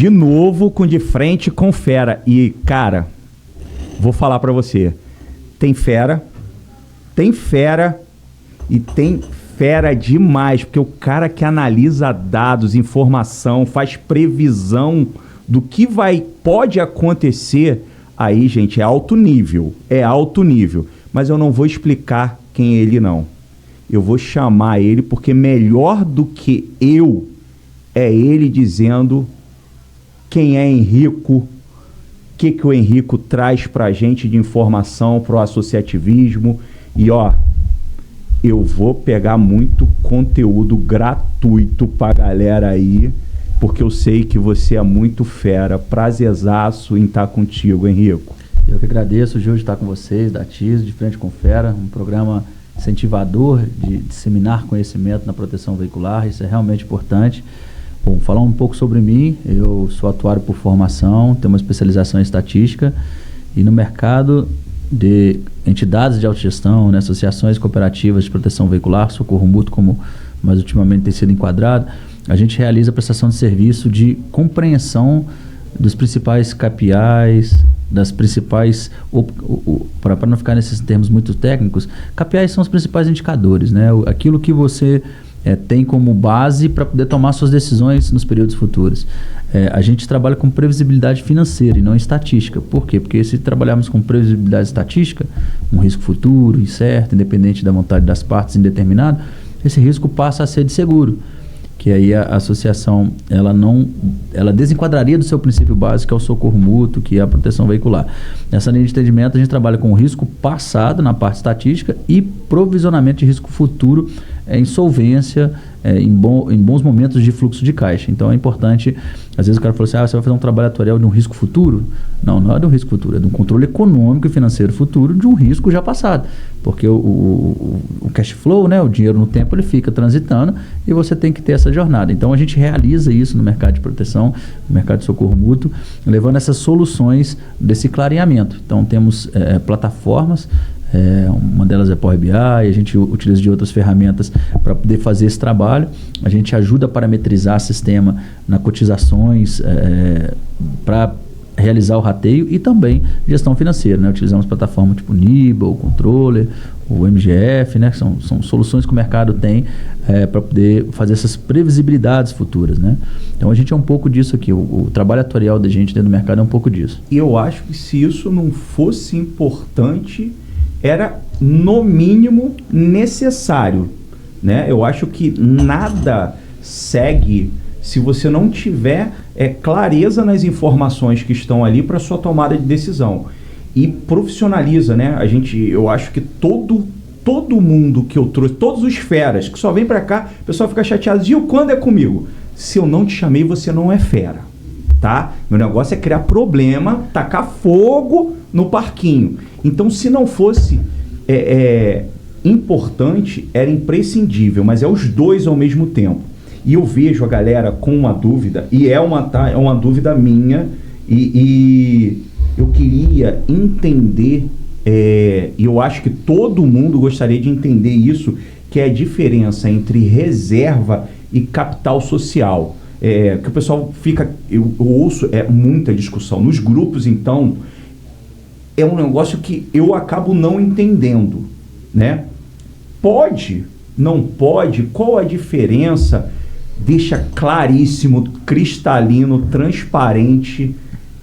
de novo com De Frente com Fera. E, cara, vou falar pra você. Tem fera e tem fera demais, porque o cara que analisa dados, informação, faz previsão do que pode acontecer, aí, gente, é alto nível. Mas eu não vou explicar quem é ele, não. Eu vou chamar ele, porque melhor do que eu é ele dizendo quem é Henrico, o que o Henrico traz pra gente de informação pro associativismo. E ó, eu vou pegar muito conteúdo gratuito pra galera aí, porque eu sei que você é muito fera. Prazerzaço em estar contigo, Henrico. Eu que agradeço, Gil, de estar com vocês, da TIS, De Frente com Fera, um programa incentivador de disseminar conhecimento na proteção veicular. Isso é realmente importante. Bom, falar um pouco sobre mim. Eu sou atuário por formação, tenho uma especialização em estatística e no mercado de entidades de autogestão, né, associações cooperativas de proteção veicular, socorro mútuo, como mais ultimamente tem sido enquadrado, a gente realiza a prestação de serviço de compreensão dos principais KPIs, das principais, para não ficar nesses termos muito técnicos, KPIs são os principais indicadores, né? Aquilo que você tem como base para poder tomar suas decisões nos períodos futuros. A gente trabalha com previsibilidade financeira e não estatística. Por quê? Porque se trabalharmos com previsibilidade estatística, um risco futuro, incerto, independente da vontade das partes, indeterminado, esse risco passa a ser de seguro. Que aí a associação ela desenquadraria do seu princípio básico, que é o socorro mútuo, que é a proteção veicular. Nessa linha de entendimento, a gente trabalha com o risco passado na parte estatística e provisionamento de risco futuro em solvência, em bons momentos de fluxo de caixa. Então é importante, às vezes o cara fala assim, você vai fazer um trabalho atuarial de um risco futuro? Não é de um risco futuro, é de um controle econômico e financeiro futuro de um risco já passado. Porque o cash flow, né, o dinheiro no tempo, ele fica transitando e você tem que ter essa jornada. Então a gente realiza isso no mercado de proteção, no mercado de socorro mútuo, levando essas soluções desse clareamento. Então temos plataformas, uma delas é Power BI, a gente utiliza de outras ferramentas para poder fazer esse trabalho. A gente ajuda a parametrizar o sistema na cotizações para realizar o rateio e também gestão financeira, né? Utilizamos plataformas tipo Nibble, Controller, o MGF, né? São soluções que o mercado tem para poder fazer essas previsibilidades futuras, né? Então a gente é um pouco disso aqui, o trabalho atuarial da gente dentro do mercado é um pouco disso. E eu acho que se isso não fosse importante, era no mínimo necessário, né? Eu acho que nada segue se você não tiver clareza nas informações que estão ali para sua tomada de decisão. E profissionaliza, né? Eu acho que todo mundo que eu trouxe, todos os feras que só vem para cá, o pessoal fica chateado, Gil, quando é comigo? Se eu não te chamei, você não é fera, tá? Meu negócio é criar problema, tacar fogo no parquinho. Então, se não fosse importante, era imprescindível, mas é os dois ao mesmo tempo. E eu vejo a galera com uma dúvida, e é uma dúvida minha, e eu queria entender, e eu acho que todo mundo gostaria de entender isso, que é a diferença entre reserva e capital social. Que o pessoal eu ouço muita discussão. Nos grupos, então, é um negócio que eu acabo não entendendo, né? Pode, não pode, qual a diferença? Deixa claríssimo, cristalino, transparente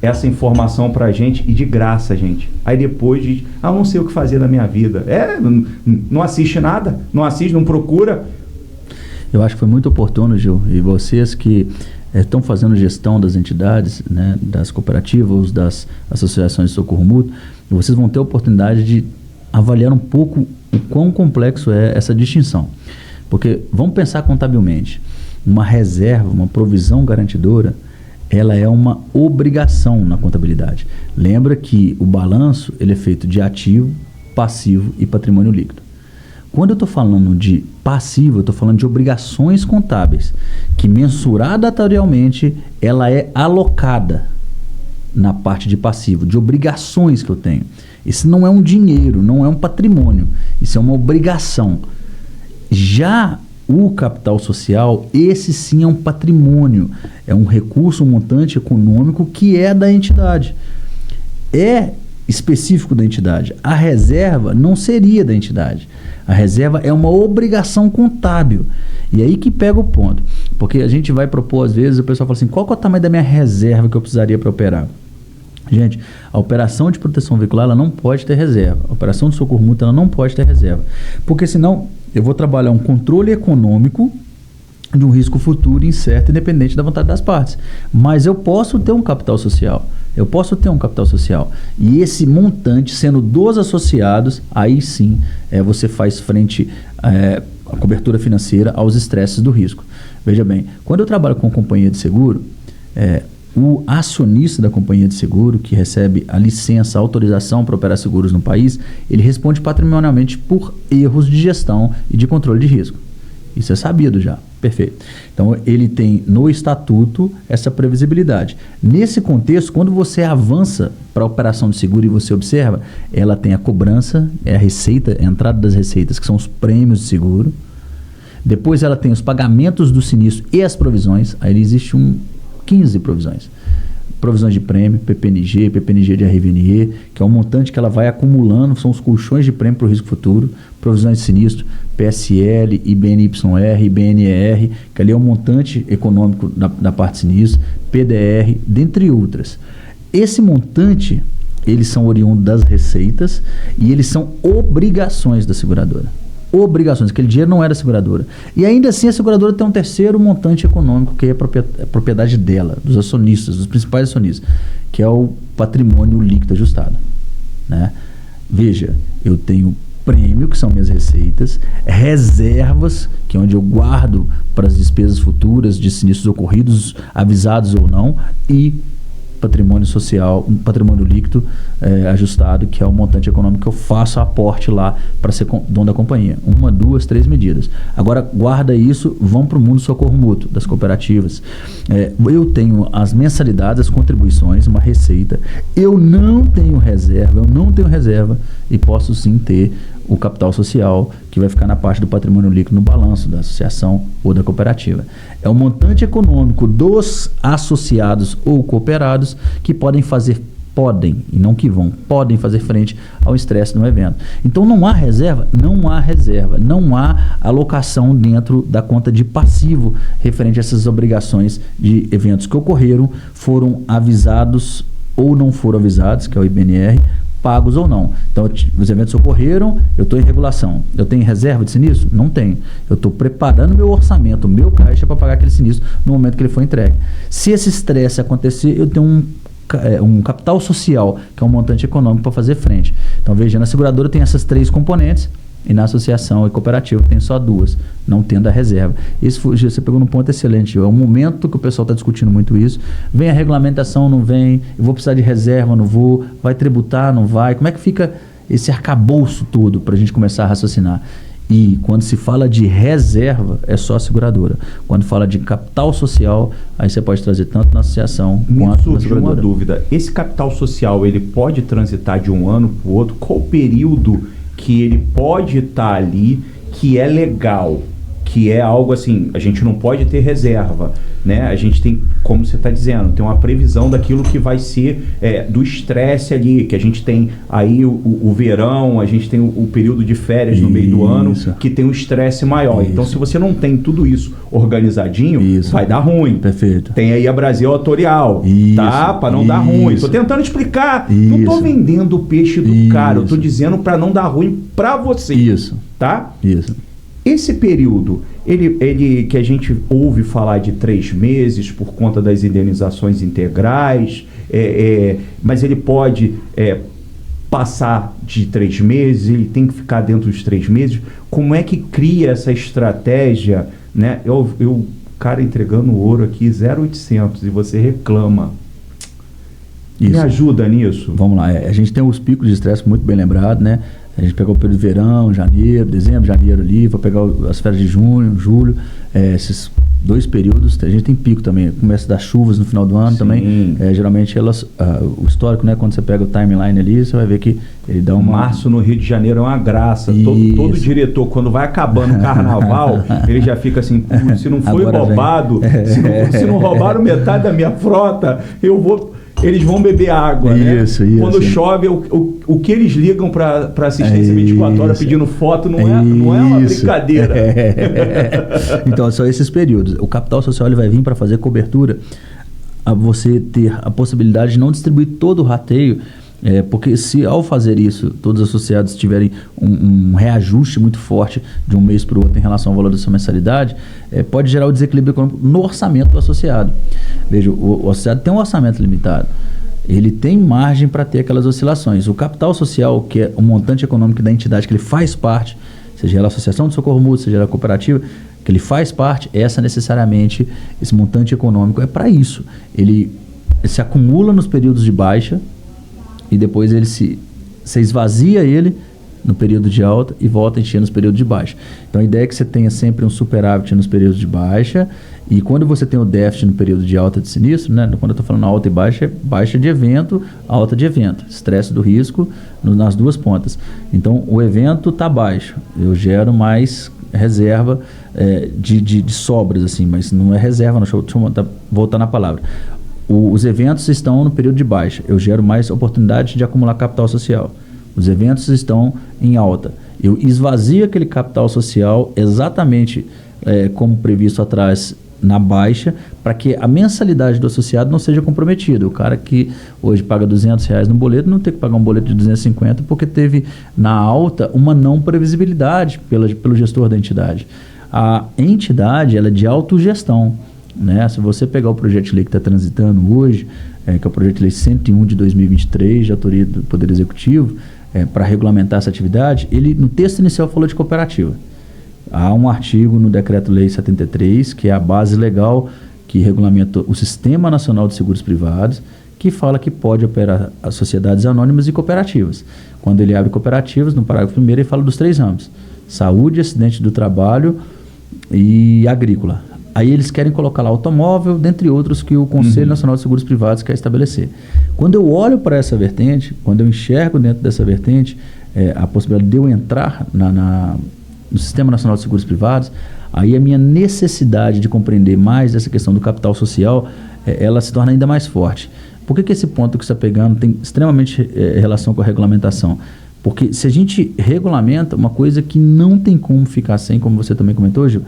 essa informação pra gente e de graça, gente. Aí depois diz, não sei o que fazer da minha vida. Não assiste nada, não procura. Eu acho que foi muito oportuno, Gil, e vocês que estão fazendo gestão das entidades, né, das cooperativas, das associações de socorro mútuo, vocês vão ter a oportunidade de avaliar um pouco o quão complexo é essa distinção. Porque vamos pensar contabilmente. Uma reserva, uma provisão garantidora, ela é uma obrigação na contabilidade. Lembra que o balanço ele é feito de ativo, passivo e patrimônio líquido. Quando eu estou falando de passivo, eu estou falando de obrigações contábeis, que mensurada atuarialmente, ela é alocada na parte de passivo, de obrigações que eu tenho. Isso não é um dinheiro, não é um patrimônio, isso é uma obrigação. Já O capital social, esse sim é um patrimônio, é um recurso, um montante econômico que é da entidade. É específico da entidade. A reserva não seria da entidade. A reserva é uma obrigação contábil. E aí que pega o ponto. Porque a gente vai propor, às vezes, o pessoal fala assim, qual que é o tamanho da minha reserva que eu precisaria para operar? Gente, a operação de proteção veicular, ela não pode ter reserva. A operação de socorro mútuo, ela não pode ter reserva. Porque senão eu vou trabalhar um controle econômico de um risco futuro incerto, independente da vontade das partes. Mas eu posso ter um capital social. E esse montante, sendo dos associados, aí sim você faz frente à cobertura financeira aos estresses do risco. Veja bem, quando eu trabalho com companhia de seguro, o acionista da companhia de seguro, que recebe a licença, a autorização para operar seguros no país, ele responde patrimonialmente por erros de gestão e de controle de risco. Isso é sabido já. Perfeito. Então, ele tem no estatuto essa previsibilidade. Nesse contexto, quando você avança para a operação de seguro e você observa, ela tem a cobrança, a receita, a entrada das receitas, que são os prêmios de seguro. Depois ela tem os pagamentos do sinistro e as provisões. Aí existe 15 provisões. Provisões de prêmio, PPNG de RVNE, que é um montante que ela vai acumulando, são os colchões de prêmio para o risco futuro, provisões de sinistro, PSL, IBNYR, IBNR, que ali é um montante econômico da parte de sinistro, PDR, dentre outras. Esse montante, eles são oriundos das receitas e eles são obrigações da seguradora. Obrigações, aquele dinheiro não é da seguradora. E ainda assim a seguradora tem um terceiro montante econômico que é a propriedade dela, dos acionistas, dos principais acionistas, que é o patrimônio líquido ajustado. Né? Veja, eu tenho prêmio, que são minhas receitas, reservas, que é onde eu guardo para as despesas futuras de sinistros ocorridos, avisados ou não, e patrimônio social, um patrimônio líquido ajustado, que é o montante econômico que eu faço aporte lá para ser dono da companhia. 1, 2, 3 medidas. Agora, guarda isso, vão para o mundo socorro mútuo, das cooperativas. Eu tenho as mensalidades, as contribuições, uma receita. Eu não tenho reserva e posso sim ter o capital social, que vai ficar na parte do patrimônio líquido no balanço da associação ou da cooperativa. É o montante econômico dos associados ou cooperados que podem fazer frente ao estresse no evento. Então não há reserva, não há alocação dentro da conta de passivo referente a essas obrigações de eventos que ocorreram, foram avisados ou não foram avisados, que é o IBNR, pagos ou não. Então, os eventos ocorreram, eu estou em regulação. Eu tenho reserva de sinistro? Não tenho. Eu estou preparando meu orçamento, meu caixa para pagar aquele sinistro no momento que ele for entregue. Se esse estresse acontecer, eu tenho um capital social, que é um montante econômico para fazer frente. Então, veja, na seguradora tem essas 3 componentes, e na associação e cooperativa tem só 2, não tendo a reserva. Você pegou num ponto excelente. É um momento que o pessoal está discutindo muito isso. Vem a regulamentação, não vem. Eu vou precisar de reserva, não vou. Vai tributar, não vai. Como é que fica esse arcabouço todo para a gente começar a raciocinar? E quando se fala de reserva, é só a seguradora. Quando fala de capital social, aí você pode trazer tanto na associação quanto na seguradora. Uma dúvida. Esse capital social, ele pode transitar de um ano para o outro? Qual o período que ele pode estar ali, que é legal, que é algo assim, a gente não pode ter reserva, né? A gente tem, como você está dizendo, tem uma previsão daquilo que vai ser do estresse ali, que a gente tem aí o verão, a gente tem o período de férias no meio do ano, que tem um estresse maior. Então, se você não tem tudo isso organizadinho, vai dar ruim. Perfeito. Tem aí a Brasil Atuarial, tá? Para não dar ruim. Estou tentando explicar. Não estou vendendo o peixe do cara, eu estou dizendo para não dar ruim para você. Tá? Esse período, ele que a gente ouve falar de 3 meses por conta das indenizações integrais, mas ele pode passar de 3 meses, ele tem que ficar dentro dos 3 meses. Como é que cria essa estratégia, né? Eu cara entregando ouro aqui 0,800 e você reclama. Me ajuda nisso? Vamos lá. A gente tem os picos de estresse muito bem lembrados, né? A gente pegou o período de verão, janeiro, dezembro, janeiro ali, vou pegar as férias de junho, julho, esses 2 períodos, a gente tem pico também, começa das chuvas no final do ano. Sim. Também, geralmente elas, o histórico, né, quando você pega o timeline ali, você vai ver que ele dá uma... Março no Rio de Janeiro é uma graça, todo diretor, quando vai acabando o carnaval, ele já fica assim, se não foi agora roubado, se não roubaram metade da minha frota, eles vão beber água, isso, né? Quando chove, o que eles ligam para assistência 24 horas pedindo foto não é uma brincadeira. Então, são esses períodos. O capital social ele vai vir para fazer cobertura, a você ter a possibilidade de não distribuir todo o rateio, porque se ao fazer isso, todos os associados tiverem um reajuste muito forte de um mês para o outro em relação ao valor da sua mensalidade, pode gerar o desequilíbrio econômico no orçamento do associado. Veja, o associado tem um orçamento limitado, ele tem margem para ter aquelas oscilações. O capital social, que é o montante econômico da entidade que ele faz parte, seja ela a associação de socorro mútuo, seja ela a cooperativa, que ele faz parte, necessariamente, esse montante econômico é para isso. Ele se acumula nos períodos de baixa, e depois você esvazia ele no período de alta e volta a encher nos períodos de baixa. Então a ideia é que você tenha sempre um superávit nos períodos de baixa, e quando você tem o déficit no período de alta de sinistro, né, quando eu estou falando alta e baixa, é baixa de evento, alta de evento, estresse do risco nas duas pontas. Então o evento está baixo, eu gero mais reserva de sobras, assim, mas não é reserva, deixa eu voltar na palavra. Os eventos estão no período de baixa, eu gero mais oportunidade de acumular capital social. Os eventos estão em alta, eu esvazio aquele capital social exatamente como previsto atrás na baixa, para que a mensalidade do associado não seja comprometida. O cara que hoje paga R$200 no boleto não tem que pagar um boleto de 250 porque teve na alta uma não previsibilidade pelo gestor da entidade. A entidade ela é de autogestão, né? Se você pegar o projeto de lei que está transitando hoje, que é o projeto de lei 101 de 2023, de autoria do Poder Executivo, para regulamentar essa atividade, ele no texto inicial falou de cooperativa. Há um artigo no Decreto-Lei 73, que é a base legal que regulamenta o Sistema Nacional de Seguros Privados, que fala que pode operar as sociedades anônimas e cooperativas. Quando ele abre cooperativas, no parágrafo 1º, ele fala dos 3 ramos: saúde, acidente do trabalho e agrícola. Aí eles querem colocar lá automóvel, dentre outros que o Conselho Nacional de Seguros Privados quer estabelecer. Quando eu olho para essa vertente, quando eu enxergo dentro dessa vertente a possibilidade de eu entrar no Sistema Nacional de Seguros Privados, aí a minha necessidade de compreender mais essa questão do capital social, ela se torna ainda mais forte. Por que esse ponto que você está pegando tem extremamente relação com a regulamentação? Porque se a gente regulamenta uma coisa que não tem como ficar sem, como você também comentou, Gil,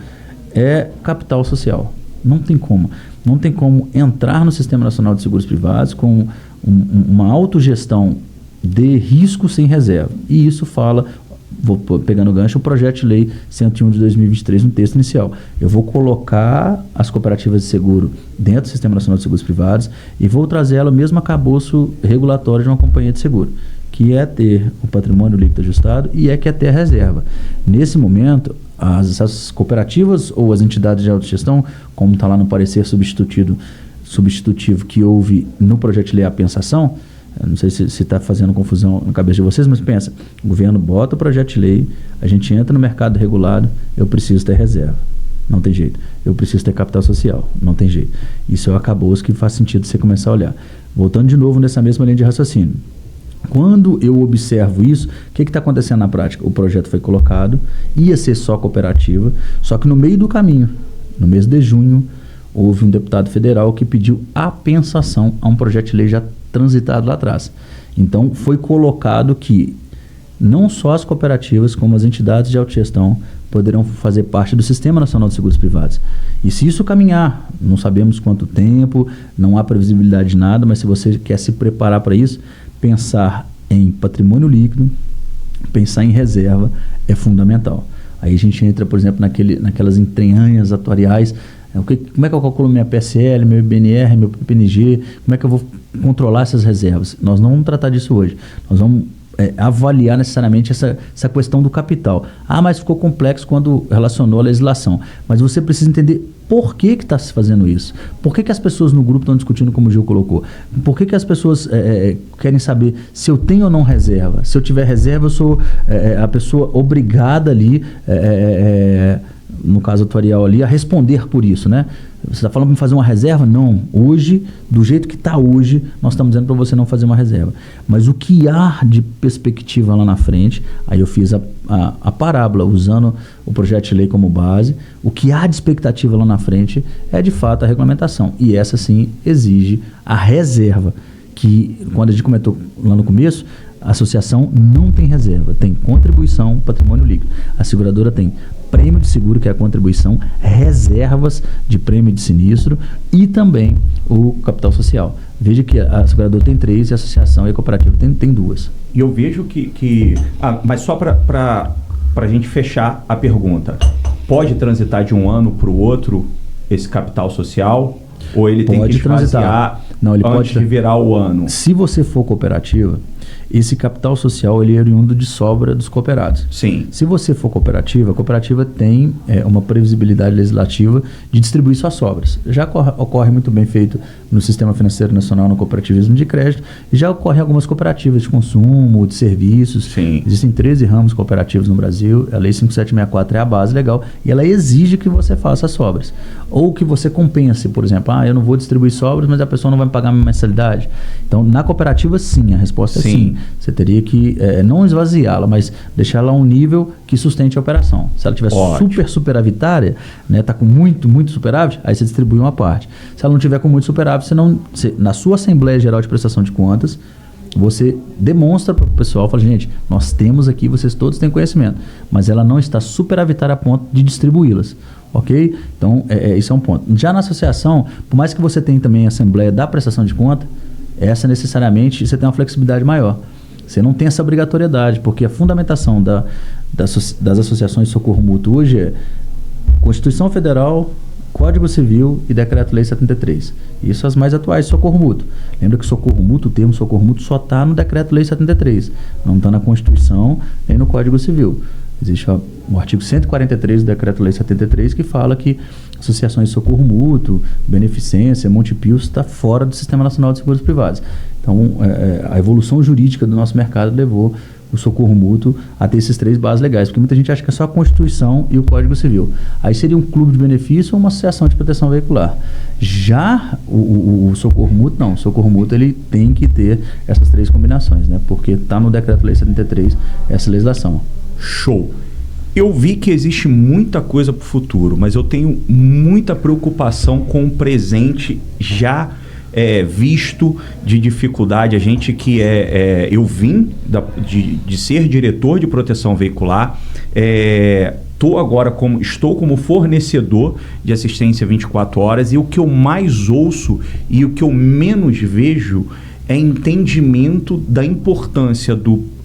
é capital social. Não tem como. Não tem como entrar no Sistema Nacional de Seguros Privados com uma autogestão de risco sem reserva. E isso fala, vou pegando o gancho, o projeto de lei 101 de 2023 no texto inicial. Eu vou colocar as cooperativas de seguro dentro do Sistema Nacional de Seguros Privados e vou trazer ela ao mesmo acabouço regulatório de uma companhia de seguro, que é ter o patrimônio líquido ajustado e que é ter a reserva. Nesse momento, as cooperativas ou as entidades de autogestão, como está lá no parecer substitutivo que houve no projeto de lei a pensação, não sei se está fazendo confusão na cabeça de vocês, mas pensa, o governo bota o projeto de lei, a gente entra no mercado regulado, eu preciso ter reserva, não tem jeito. Eu preciso ter capital social, não tem jeito. Isso é o acabouço que faz sentido você começar a olhar. Voltando de novo nessa mesma linha de raciocínio. Quando eu observo isso, o que está acontecendo na prática? O projeto foi colocado, ia ser só cooperativa, só que no meio do caminho, no mês de junho, houve um deputado federal que pediu a pensação a um projeto de lei já transitado lá atrás. Então, foi colocado que não só as cooperativas, como as entidades de autogestão poderão fazer parte do Sistema Nacional de Seguros Privados. E se isso caminhar, não sabemos quanto tempo, não há previsibilidade de nada, mas se você quer se preparar para isso, pensar em patrimônio líquido, pensar em reserva é fundamental. Aí a gente entra, por exemplo, naquelas entranhas atuariais. Como é que eu calculo minha PSL, meu IBNR, meu PPNG? Como é que eu vou controlar essas reservas? Nós não vamos tratar disso hoje. Nós vamos avaliar necessariamente essa questão do capital. Mas ficou complexo quando relacionou a legislação. Mas você precisa entender por que está se fazendo isso. Por que as pessoas no grupo estão discutindo como o Gil colocou? Por que as pessoas querem saber se eu tenho ou não reserva? Se eu tiver reserva, eu sou a pessoa obrigada ali, no caso atuarial ali, a responder por isso, né? Você está falando para fazer uma reserva? Não. Hoje, do jeito que está hoje, nós estamos dizendo para você não fazer uma reserva. Mas o que há de perspectiva lá na frente, aí eu fiz a parábola, usando o projeto de lei como base, o que há de expectativa lá na frente é, de fato, a regulamentação. E essa, sim, exige a reserva, que, quando a gente comentou lá no começo, a associação não tem reserva, tem contribuição, patrimônio líquido. A seguradora tem prêmio de seguro, que é a contribuição, reservas de prêmio de sinistro e também o capital social. Veja que a seguradora tem 3 e a associação e a cooperativa tem 2. E eu vejo mas só para a gente fechar a pergunta, pode transitar de um ano para o outro esse capital social? Ou ele tem que esvaziar antes de virar o ano? Se você for cooperativa, esse capital social ele é oriundo de sobra dos cooperados. Sim. Se você for cooperativa, a cooperativa tem uma previsibilidade legislativa de distribuir suas sobras. Já ocorre muito bem feito no Sistema Financeiro Nacional, no cooperativismo de crédito, e já ocorre em algumas cooperativas de consumo, de serviços. Sim. Existem 13 ramos cooperativos no Brasil, a Lei 5764 é a base legal, e ela exige que você faça as sobras. Ou que você compense, por exemplo, eu não vou distribuir sobras, mas a pessoa não vai me pagar a minha mensalidade. Então, na cooperativa, sim, a resposta é sim. Você teria que não esvaziá-la, mas deixar ela a um nível que sustente a operação. Se ela estiver superavitária, né, está com muito superávit, aí você distribui uma parte. Se ela não tiver com muito superávit, na sua Assembleia Geral de Prestação de Contas, você demonstra para o pessoal, fala, gente, nós temos aqui, vocês todos têm conhecimento, mas ela não está superavitária a ponto de distribuí-las. Ok? Então, isso é um ponto. Já na associação, por mais que você tenha também a Assembleia da Prestação de Conta, essa necessariamente você tem uma flexibilidade maior. Você não tem essa obrigatoriedade, porque a fundamentação das associações de socorro mútuo hoje é Constituição Federal, Código Civil e Decreto-Lei 73. Isso as mais atuais de socorro mútuo. Lembra que socorro mútuo, o termo socorro mútuo só está no Decreto-Lei 73. Não está na Constituição nem no Código Civil. Existe o artigo 143 do Decreto-Lei 73 que fala que associações de socorro mútuo, beneficência, Montepio está fora do Sistema Nacional de Seguros Privados. Então, a evolução jurídica do nosso mercado levou o socorro mútuo a ter esses 3 bases legais, porque muita gente acha que é só a Constituição e o Código Civil. Aí seria um clube de benefício ou uma associação de proteção veicular. Já o socorro mútuo, não. O socorro mútuo ele tem que ter essas 3 combinações, né? Porque está no Decreto-Lei 73 essa legislação. Show. Eu vi que existe muita coisa para o futuro, mas eu tenho muita preocupação com o presente já visto de dificuldade. A gente que eu vim de ser diretor de proteção veicular, estou como fornecedor de assistência 24 horas e o que eu mais ouço e o que eu menos vejo é entendimento da importância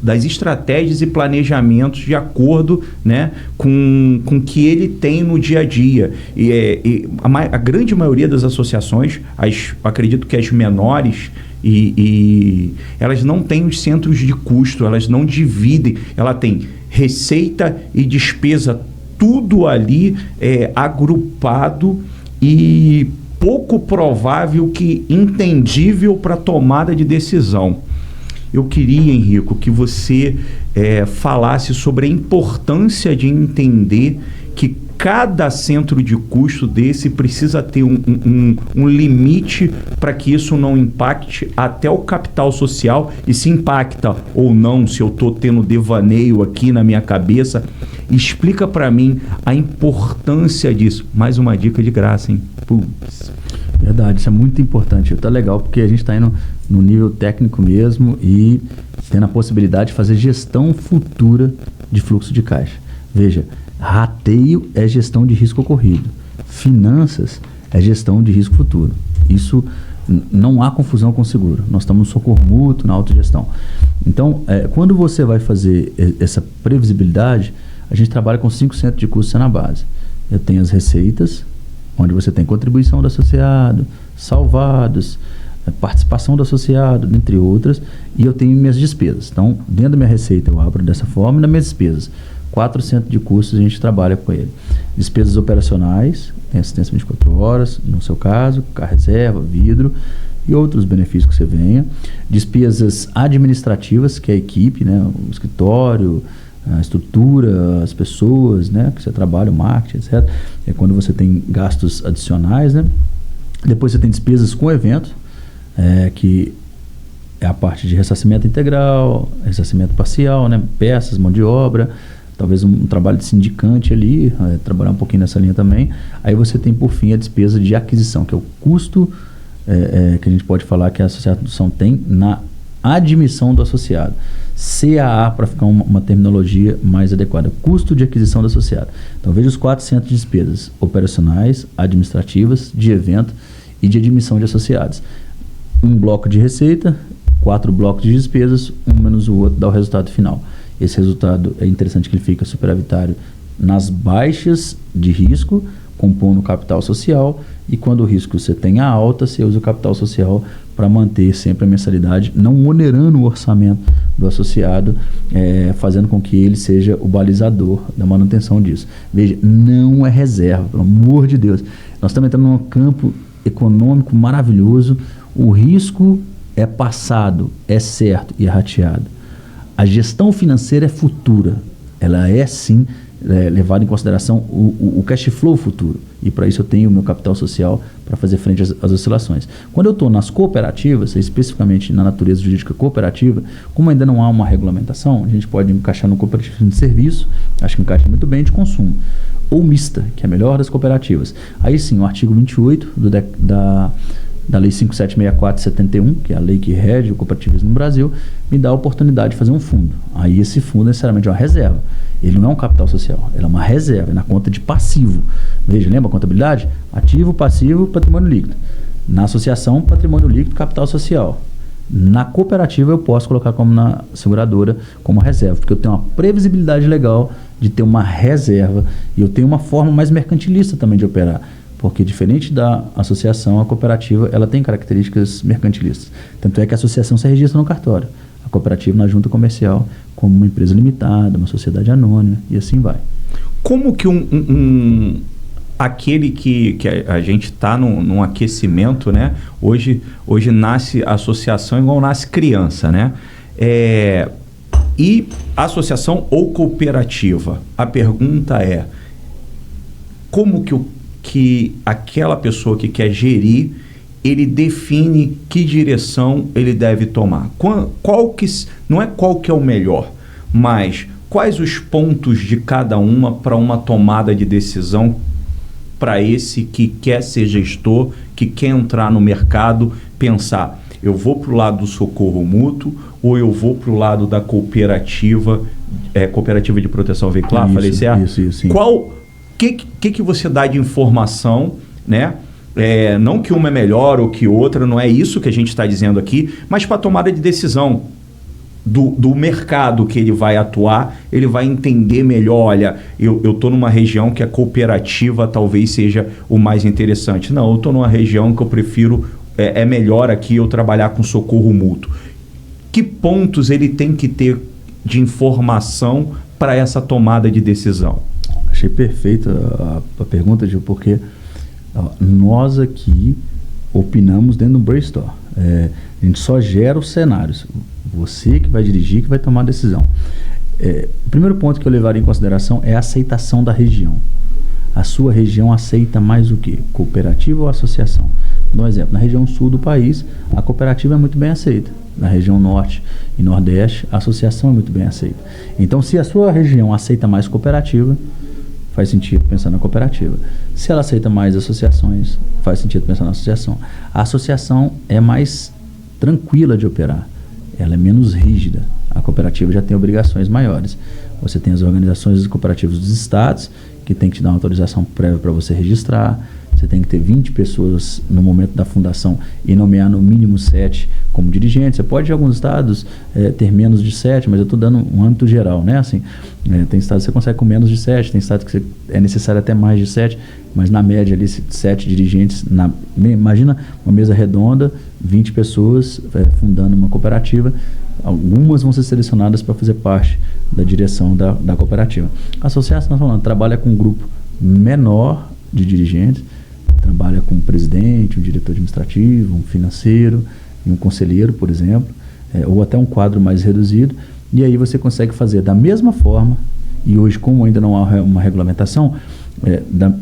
das estratégias e planejamentos de acordo, né, com o que ele tem no dia a dia. A grande maioria das associações, acredito que as menores, elas não têm os centros de custo, elas não dividem, ela tem receita e despesa, tudo ali agrupado e pouco provável que entendível para tomada de decisão. Eu queria, Henrico, que você falasse sobre a importância de entender que cada centro de custo desse precisa ter um limite para que isso não impacte até o capital social, e se impacta ou não, se eu estou tendo devaneio aqui na minha cabeça. Explica para mim a importância disso. Mais uma dica de graça, hein? Putz. Verdade, isso é muito importante. Tá legal porque a gente está indo no nível técnico mesmo e tendo a possibilidade de fazer gestão futura de fluxo de caixa. Veja, rateio é gestão de risco ocorrido. Finanças é gestão de risco futuro. Isso não há confusão com o seguro. Nós estamos no socorro mútuo, na autogestão. Então, quando você vai fazer essa previsibilidade, a gente trabalha com 5 centros de custo na base. Eu tenho as receitas, onde você tem contribuição do associado, salvados, participação do associado, entre outras, e eu tenho minhas despesas. Então, dentro da minha receita eu abro dessa forma, e nas minhas despesas, 4 centros de custos a gente trabalha com ele. Despesas operacionais, tem assistência 24 horas, no seu caso, carro reserva, vidro e outros benefícios que você venha. Despesas administrativas, que é a equipe, né, o escritório, a estrutura, as pessoas, né, que você trabalha, o marketing, etc. É quando você tem gastos adicionais, né? Depois você tem despesas com evento, que é a parte de ressarcimento integral, ressarcimento parcial, né, peças, mão de obra, talvez um trabalho de sindicante ali, trabalhar um pouquinho nessa linha também. Aí você tem, por fim, a despesa de aquisição, que é o custo que a gente pode falar que a associação tem na admissão do associado. CAA, para ficar uma terminologia mais adequada, custo de aquisição do associado. Então veja os 4 centros de despesas: operacionais, administrativas, de evento e de admissão de associados. Um bloco de receita, 4 blocos de despesas, um menos o outro dá o resultado final. Esse resultado é interessante que ele fica superavitário nas baixas de risco, compondo o capital social, e quando o risco você tem a alta, você usa o capital social para manter sempre a mensalidade, não onerando o orçamento do associado, fazendo com que ele seja o balizador da manutenção disso. Veja, não é reserva, pelo amor de Deus. Nós estamos entrando num campo econômico maravilhoso. O risco é passado, é certo e é rateado. A gestão financeira é futura. Ela é, sim, levada em consideração o cash flow futuro. E para isso eu tenho o meu capital social para fazer frente às oscilações. Quando eu estou nas cooperativas, especificamente na natureza jurídica cooperativa, como ainda não há uma regulamentação, a gente pode encaixar no cooperativismo de serviço, acho que encaixa muito bem, de consumo. Ou mista, que é a melhor das cooperativas. Aí sim, o artigo 28 da Lei 5764/71, que é a lei que rege o cooperativismo no Brasil, me dá a oportunidade de fazer um fundo. Aí esse fundo necessariamente é uma reserva. Ele não é um capital social, ele é uma reserva, é na conta de passivo. Veja, lembra a contabilidade? Ativo, passivo, patrimônio líquido. Na associação, patrimônio líquido, capital social. Na cooperativa eu posso colocar como na seguradora, como reserva, porque eu tenho uma previsibilidade legal de ter uma reserva e eu tenho uma forma mais mercantilista também de operar. Porque diferente da associação, a cooperativa ela tem características mercantilistas. Tanto é que a associação se registra no cartório, a cooperativa na junta comercial como uma empresa limitada, uma sociedade anônima e assim vai. Como que aquele que a gente está num aquecimento, né? Hoje nasce associação igual nasce criança, né? E associação ou cooperativa? A pergunta é, como que aquela pessoa que quer gerir, ele define que direção ele deve tomar? Não é qual que é o melhor, mas quais os pontos de cada uma para uma tomada de decisão para esse que quer ser gestor, que quer entrar no mercado, pensar, eu vou para o lado do socorro mútuo ou eu vou para o lado da cooperativa de proteção veicular? Isso, falei certo? Isso, sim. Que você dá de informação, né? Não que uma é melhor ou que outra, não é isso que a gente está dizendo aqui, mas para a tomada de decisão do mercado que ele vai atuar, ele vai entender melhor, olha, eu estou numa região que a cooperativa talvez seja o mais interessante. Não, eu estou numa região que eu prefiro, é melhor aqui eu trabalhar com socorro mútuo. Que pontos ele tem que ter de informação para essa tomada de decisão? Achei perfeita a pergunta, Gil, porque nós aqui opinamos dentro do brainstorm. A gente só gera os cenários. Você que vai dirigir, que vai tomar a decisão. O primeiro ponto que eu levaria em consideração é a aceitação da região. A sua região aceita mais o quê? Cooperativa ou associação? Vou dar um exemplo. Na região sul do país, a cooperativa é muito bem aceita. Na região norte e nordeste, a associação é muito bem aceita. Então, se a sua região aceita mais cooperativa, faz sentido pensar na cooperativa. Se ela aceita mais associações, faz sentido pensar na associação. A associação é mais tranquila de operar, ela é menos rígida. A cooperativa já tem obrigações maiores. Você tem as organizações cooperativas dos estados, que tem que te dar uma autorização prévia para você registrar. Você tem que ter 20 pessoas no momento da fundação e nomear no mínimo 7 como dirigentes. Você pode, em alguns estados, ter menos de 7, mas eu estou dando um âmbito geral, né? Assim, tem estados que você consegue com menos de 7, tem estados que é necessário até mais de 7, mas na média ali, 7 dirigentes. Imagina uma mesa redonda, 20 pessoas fundando uma cooperativa. Algumas vão ser selecionadas para fazer parte da direção da cooperativa. A associação, nós falando, trabalha com um grupo menor de dirigentes, trabalha com um presidente, um diretor administrativo, um financeiro e um conselheiro, por exemplo, ou até um quadro mais reduzido, E aí você consegue fazer da mesma forma, e hoje, como ainda não há uma regulamentação,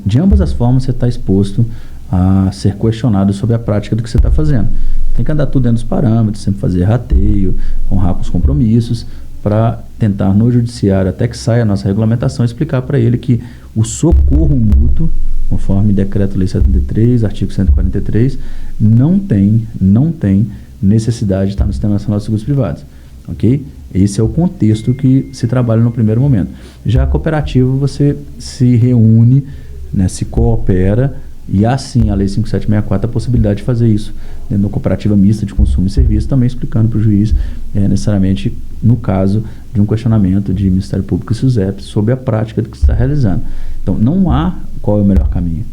de ambas as formas você está exposto a ser questionado sobre a prática do que você está fazendo. Tem que andar tudo dentro dos parâmetros, sempre fazer rateio, honrar com os compromissos, para tentar no judiciário, até que saia a nossa regulamentação, explicar para ele que o socorro mútuo, conforme Decreto-Lei 73, artigo 143, não tem necessidade de estar no Sistema Nacional de Seguros Privados. Ok? Esse é o contexto que se trabalha no primeiro momento. Já a cooperativa, você se reúne, né, se coopera, e há sim a Lei 5764 a possibilidade de fazer isso dentro da cooperativa mista de consumo e serviço, também explicando para o juiz, necessariamente no caso de um questionamento de Ministério Público e SUSEP sobre a prática do que se está realizando. Então, não há qual é o melhor caminho.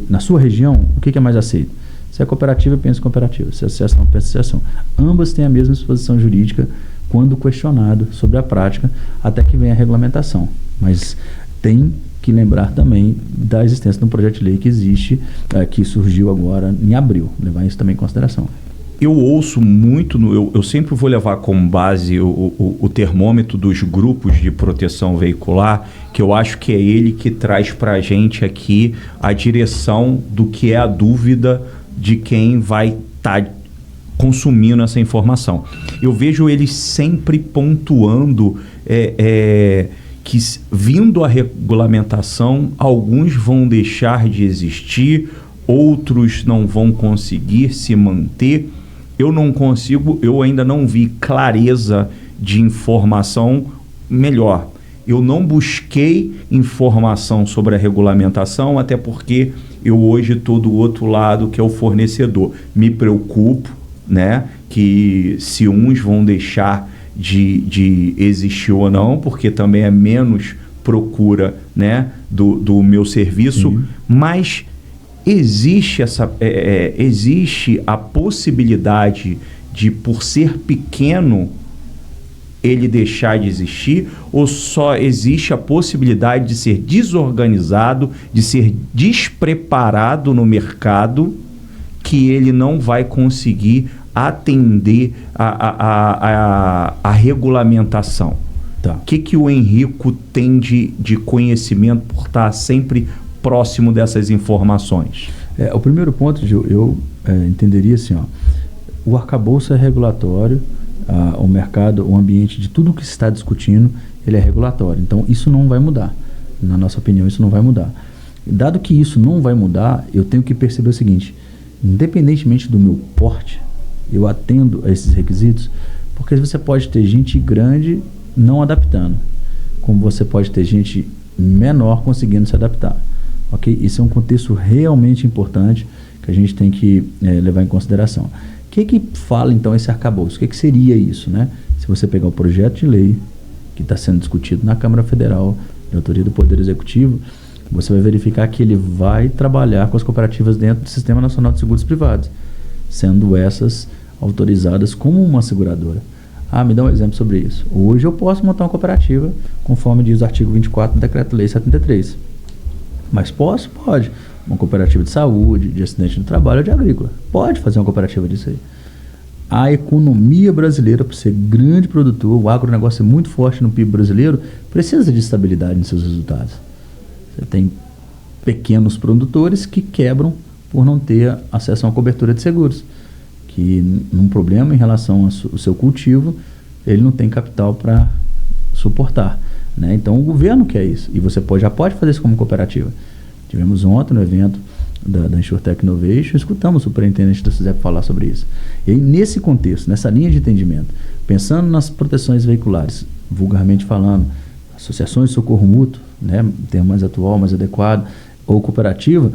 Na sua região, o que é mais aceito? Se é cooperativa, pensa em cooperativa. Se é associação, pensa em associação. Ambas têm a mesma exposição jurídica quando questionado sobre a prática, até que venha a regulamentação. Mas tem que lembrar também da existência de um projeto de lei que existe, que surgiu agora em abril. Levar isso também em consideração. Eu ouço muito, eu sempre vou levar como base o termômetro dos grupos de proteção veicular, que eu acho que é ele que traz para a gente aqui a direção do que é a dúvida de quem vai estar consumindo essa informação. Eu vejo eles sempre pontuando que, vindo a regulamentação, alguns vão deixar de existir, outros não vão conseguir se manter. Eu ainda não vi clareza de informação melhor. Eu não busquei informação sobre a regulamentação, até porque eu hoje estou do outro lado, que é o fornecedor. Me preocupo, né, que se uns vão deixar de existir ou não, porque também é menos procura, né, do meu serviço, mas existe a possibilidade de, por ser pequeno, ele deixar de existir, ou só existe a possibilidade de ser desorganizado, de ser despreparado no mercado, que ele não vai conseguir atender a regulamentação? Tá. O que o Henrico tem de conhecimento por estar sempre próximo dessas informações? O primeiro ponto, Gil, eu entenderia assim, o arcabouço é regulatório, o mercado, o ambiente de tudo que se está discutindo, ele é regulatório. Então, isso não vai mudar. Na nossa opinião, isso não vai mudar. Dado que isso não vai mudar, eu tenho que perceber o seguinte: independentemente do meu porte, eu atendo a esses requisitos, porque você pode ter gente grande não adaptando, como você pode ter gente menor conseguindo se adaptar. Ok? Isso é um contexto realmente importante que a gente tem que levar em consideração. O que fala então esse arcabouço? O que seria isso, né? Se você pegar o projeto de lei que está sendo discutido na Câmara Federal, de autoria do Poder Executivo, você vai verificar que ele vai trabalhar com as cooperativas dentro do Sistema Nacional de Seguros Privados, sendo essas autorizadas como uma seguradora. Me dá um exemplo sobre isso. Hoje eu posso montar uma cooperativa, conforme diz o artigo 24 do Decreto-Lei 73. Mas posso? Pode. Uma cooperativa de saúde, de acidente do trabalho ou de agrícola. Pode fazer uma cooperativa disso aí. A economia brasileira, por ser grande produtor, o agronegócio é muito forte no PIB brasileiro, precisa de estabilidade nos seus resultados. Você tem pequenos produtores que quebram por não ter acesso a uma cobertura de seguros, que num problema em relação ao seu cultivo, ele não tem capital para suportar, né? Então o governo quer isso, e você já pode fazer isso como cooperativa. Tivemos ontem no evento da InsurTech Innovation, escutamos o superintendente da SUSEP falar sobre isso. E aí, nesse contexto, nessa linha de entendimento, pensando nas proteções veiculares, vulgarmente falando, associações de socorro mútuo, né, termo mais atual, mais adequado, ou cooperativa,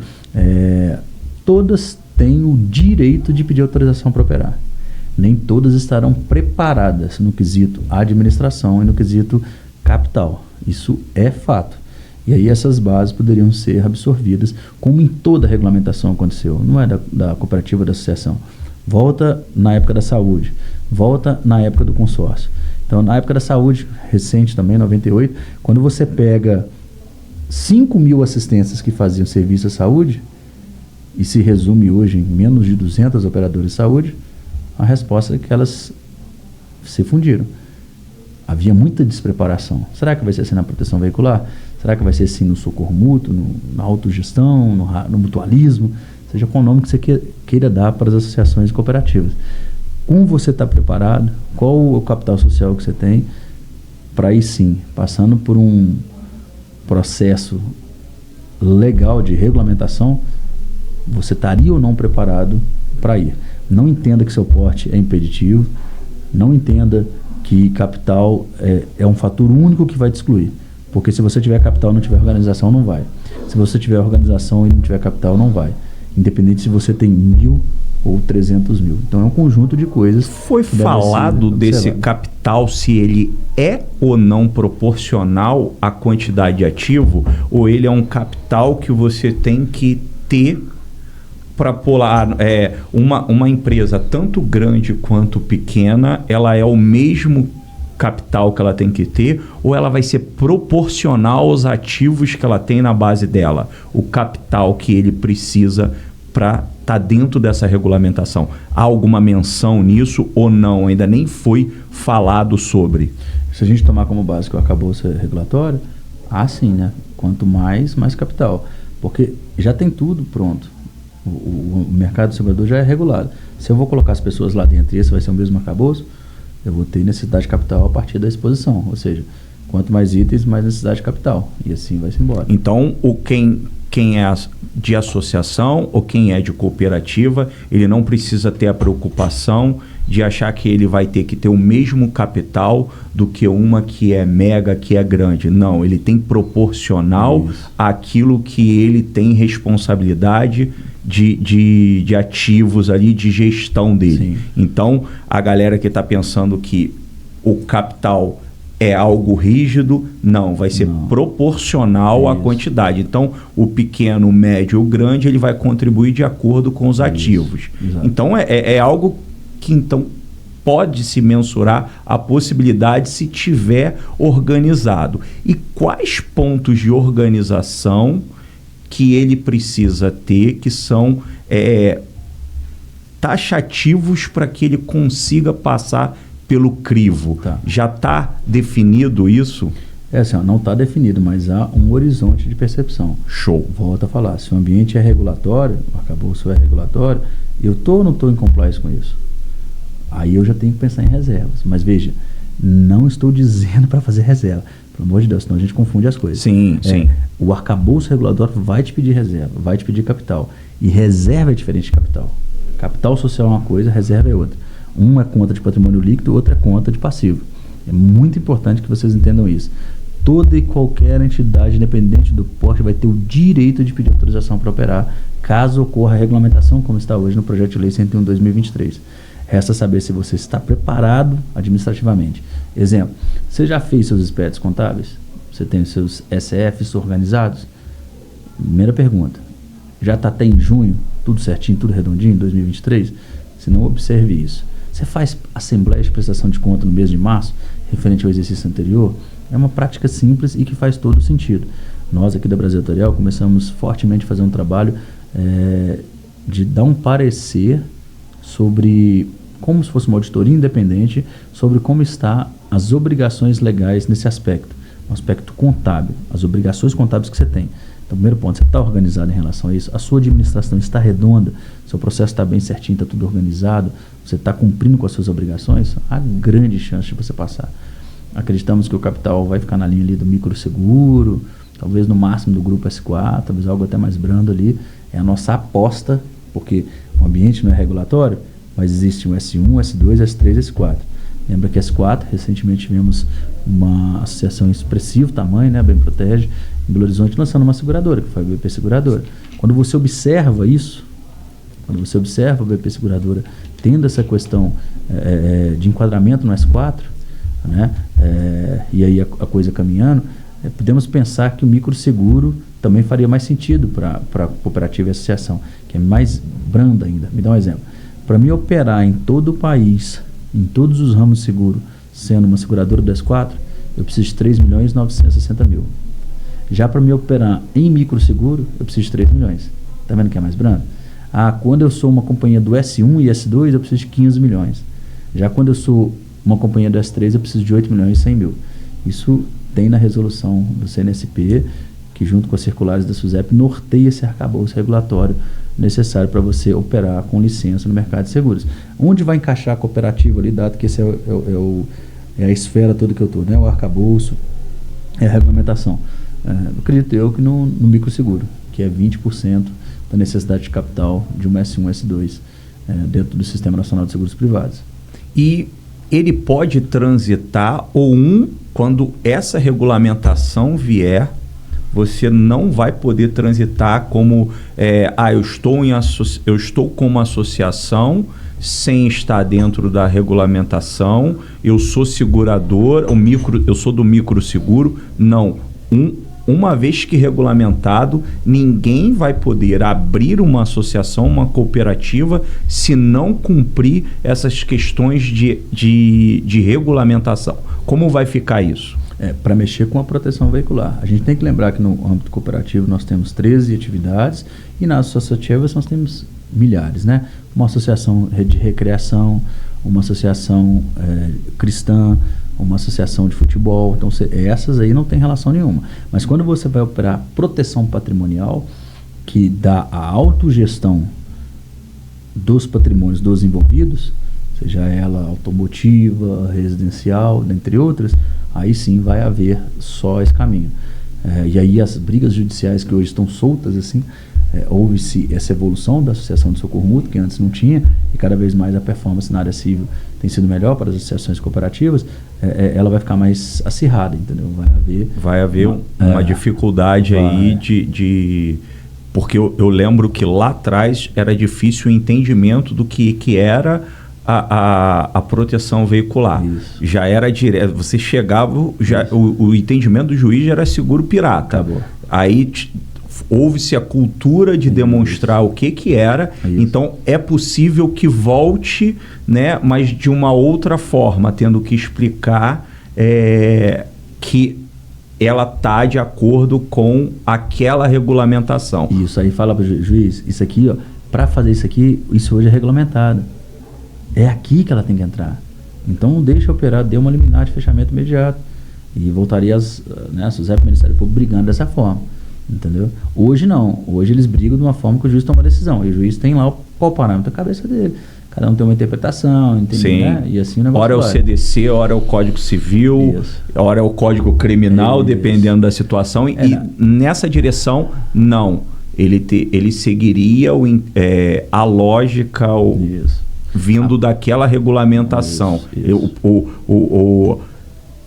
todas têm o direito de pedir autorização para operar. Nem todas estarão preparadas no quesito administração e no quesito capital. Isso é fato. E aí essas bases poderiam ser absorvidas, como em toda a regulamentação aconteceu. Não é da cooperativa, da associação. Volta na época da saúde, volta na época do consórcio. Então, na época da saúde, recente também, 98, quando você pega 5.000 assistências que faziam serviço à saúde, e se resume hoje em menos de 200 operadores de saúde, a resposta é que elas se fundiram. havia muita despreparação. Será que vai ser assim na proteção veicular? Será que vai ser assim no socorro mútuo, na autogestão, no mutualismo? Seja qual nome que você queira dar para as associações cooperativas. Como você está preparado? Qual o capital social que você tem para ir sim, passando por um processo legal de regulamentação, você estaria ou não preparado para ir? Não entenda que seu porte é impeditivo, não entenda que capital é um fator único que vai te excluir, porque se você tiver capital e não tiver organização, não vai. Se você tiver organização e não tiver capital, não vai, independente se você tem 1.000 ou 300 mil. Então é um conjunto de coisas. Foi falado desse capital, se ele é ou não proporcional à quantidade de ativo, ou ele é um capital que você tem que ter para pular. Uma empresa tanto grande quanto pequena, ela é o mesmo capital que ela tem que ter, ou ela vai ser proporcional aos ativos que ela tem na base dela, o capital que ele precisa para estar dentro dessa regulamentação. Há alguma menção nisso ou não? Ainda nem foi falado sobre. Se a gente tomar como base que o arcabouço regulatório, sim, né? Quanto mais capital. Porque já tem tudo pronto. O mercado do segurador já é regulado. Se eu vou colocar as pessoas lá dentro e esse vai ser o mesmo arcabouço, eu vou ter necessidade de capital a partir da exposição. Ou seja, quanto mais itens, mais necessidade de capital. E assim vai-se embora. Então, quem é de associação ou quem é de cooperativa, ele não precisa ter a preocupação de achar que ele vai ter que ter o mesmo capital do que uma que é mega, que é grande. Não, ele tem proporcional àquilo que ele tem responsabilidade de ativos ali, de gestão dele. Sim. Então, a galera que está pensando que o capital é algo rígido, não, vai ser proporcional à quantidade. Então, o pequeno, o médio, o grande, ele vai contribuir de acordo com os ativos. Exato. Então, é algo que então pode se mensurar a possibilidade se tiver organizado. E quais pontos de organização que ele precisa ter que são taxativos para que ele consiga passar pelo crivo? Tá. Já está definido isso? Assim, não está definido, mas há um horizonte de percepção. Show. Volto a falar, se o ambiente é regulatório, o arcabouço é regulatório, eu estou ou não estou em compliance com isso? Aí eu já tenho que pensar em reservas. Mas veja, não estou dizendo para fazer reserva. Pelo amor de Deus, senão a gente confunde as coisas. Sim. O arcabouço regulatório vai te pedir reserva, vai te pedir capital. E reserva é diferente de capital. Capital social é uma coisa, reserva é outra. Uma é conta de patrimônio líquido, outra é conta de passivo. É muito importante que vocês entendam isso. Toda e qualquer entidade, independente do porte, vai ter o direito de pedir autorização para operar, caso ocorra a regulamentação, como está hoje no Projeto de Lei 101/2023. Resta saber se você está preparado administrativamente. Exemplo, você já fez seus expedientes contábeis? Você tem os seus SFs organizados? Primeira pergunta. Já está até em junho, tudo certinho, tudo redondinho, em 2023? Se não, observe isso. Você faz assembleia de prestação de conta no mês de março, referente ao exercício anterior? É uma prática simples e que faz todo sentido. Nós aqui da Brasil Atuarial começamos fortemente a fazer um trabalho de dar um parecer sobre, como se fosse uma auditoria independente, sobre como está as obrigações legais nesse aspecto, no aspecto contábil, as obrigações contábeis que você tem. Então, primeiro ponto, você está organizado em relação a isso? A sua administração está redonda? Seu processo está bem certinho, está tudo organizado? Você está cumprindo com as suas obrigações? Há grande chance de você passar. Acreditamos que o capital vai ficar na linha ali do microseguro, talvez no máximo do grupo S4, talvez algo até mais brando ali. É a nossa aposta, porque o ambiente não é regulatório, mas existe um S1, S2, S3, S4. Lembra que S4, recentemente tivemos uma associação expressivo tamanho, né, Bem Protege, em Belo Horizonte, lançando uma seguradora, que foi a BP Seguradora. Quando você observa isso, quando você observa a BP Seguradora tendo essa questão de enquadramento no S4, né, e aí a coisa caminhando, podemos pensar que o microseguro também faria mais sentido para a cooperativa e associação, que é mais branda ainda. Me dá um exemplo. Para mim operar em todo o país, em todos os ramos de seguro, sendo uma seguradora do S4, eu preciso de 3.960.000. Já para me operar em microseguro, eu preciso de 3 milhões. Está vendo que é mais brando? Quando eu sou uma companhia do S1 e S2, eu preciso de 15 milhões. Já quando eu sou uma companhia do S3 eu preciso de 8 milhões e 100 mil. Isso tem na resolução do CNSP, que junto com as circulares da SUSEP norteia esse arcabouço regulatório necessário para você operar com licença no mercado de seguros. Onde vai encaixar a cooperativa ali, dado que esse é a esfera toda que eu estou, né? O arcabouço, é a regulamentação. Acredito eu que no microseguro, que é 20% da necessidade de capital de uma S1, S2, dentro do Sistema Nacional de Seguros Privados. E ele pode transitar, quando essa regulamentação vier, você não vai poder transitar como eu estou com uma associação sem estar dentro da regulamentação, eu sou segurador, eu sou do microseguro. Não. Uma vez que regulamentado, ninguém vai poder abrir uma associação, uma cooperativa, se não cumprir essas questões de regulamentação. Como vai ficar isso? Para mexer com a proteção veicular. A gente tem que lembrar que no âmbito cooperativo nós temos 13 atividades e nas associativas nós temos milhares, né? Uma associação de recreação, uma associação cristã, uma associação de futebol. Então, essas aí não tem relação nenhuma. Mas quando você vai operar proteção patrimonial, que dá a autogestão dos patrimônios dos envolvidos, seja ela automotiva, residencial, dentre outras, aí sim vai haver só esse caminho. E aí as brigas judiciais que hoje estão soltas, assim, houve-se essa evolução da Associação de Socorro Mútuo, que antes não tinha, e cada vez mais a performance na área civil tem sido melhor para as associações cooperativas, ela vai ficar mais acirrada, entendeu? Vai haver uma dificuldade aí de... Porque eu lembro que lá atrás era difícil o entendimento do que era a proteção veicular. Isso. Já era direto, você chegava, o entendimento do juiz já era seguro pirata. Acabou. Aí houve-se a cultura de demonstrar o que era. Isso. Então é possível que volte, né, mas de uma outra forma, tendo que explicar que ela está de acordo com aquela regulamentação. Isso aí, fala para o juiz, isso aqui, para fazer isso hoje é regulamentado. É aqui que ela tem que entrar. Então não deixa operar, dê uma liminar de fechamento imediato. E voltaria a SUSEP e o Ministério Público brigando dessa forma. Entendeu? Hoje não. Hoje eles brigam de uma forma que o juiz toma a decisão. E o juiz tem lá qual parâmetro da cabeça dele. Cada um tem uma interpretação, entendeu? Sim. Né? E assim o negócio ora é o CDC, ora é o Código Civil, ora é o Código Criminal, dependendo da situação. E nessa direção, não. Ele seguiria a lógica... vindo daquela regulamentação.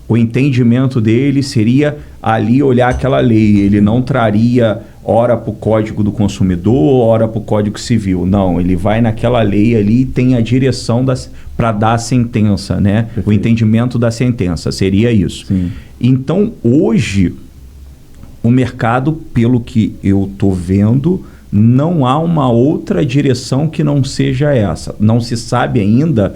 O entendimento dele seria ali olhar aquela lei. Ele não traria ora para o Código do Consumidor, ora para o Código Civil. Não, ele vai naquela lei ali e tem a direção para dar a sentença, né? Perfeito. O entendimento da sentença, seria isso. Sim. Então, hoje, o mercado, pelo que eu estou vendo, não há uma outra direção que não seja essa. Não se sabe ainda